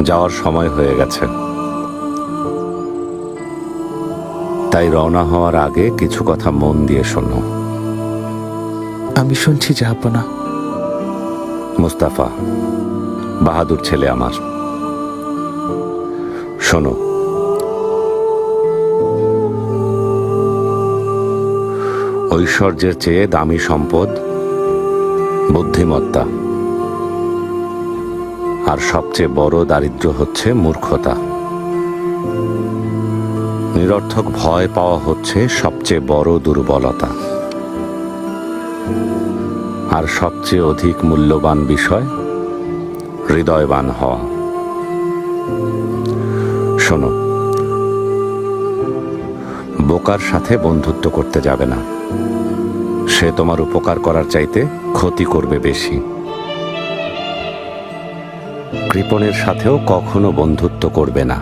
যাওয়ার সময় হয়ে গেছে, তাই রওনা হওয়ার আগে কিছু কথা মন দিয়ে শোনো। আমি শুনছি জাহাপনা। মুস্তাফা বাহাদুর ছেলে আমার, শোনো, ঐশ্বর্যের চেয়ে দামি সম্পদ বুদ্ধিমত্তা, আর সবচেয়ে বড় দারিদ্র্য হচ্ছে মূর্খতা। নিরর্থক ভয় পাওয়া হচ্ছে সবচেয়ে বড় দুর্বলতা, আর সবচেয়ে অধিক মূল্যবান বিষয় হৃদয়বান হওয়া। শোনো, বোকার সাথে বন্ধুত্ব করতে যাবে না, সে তোমার উপকার করার চাইতে ক্ষতি করবে বেশি। কৃপণের সাথেও কখনো বন্ধুত্ব করবে না,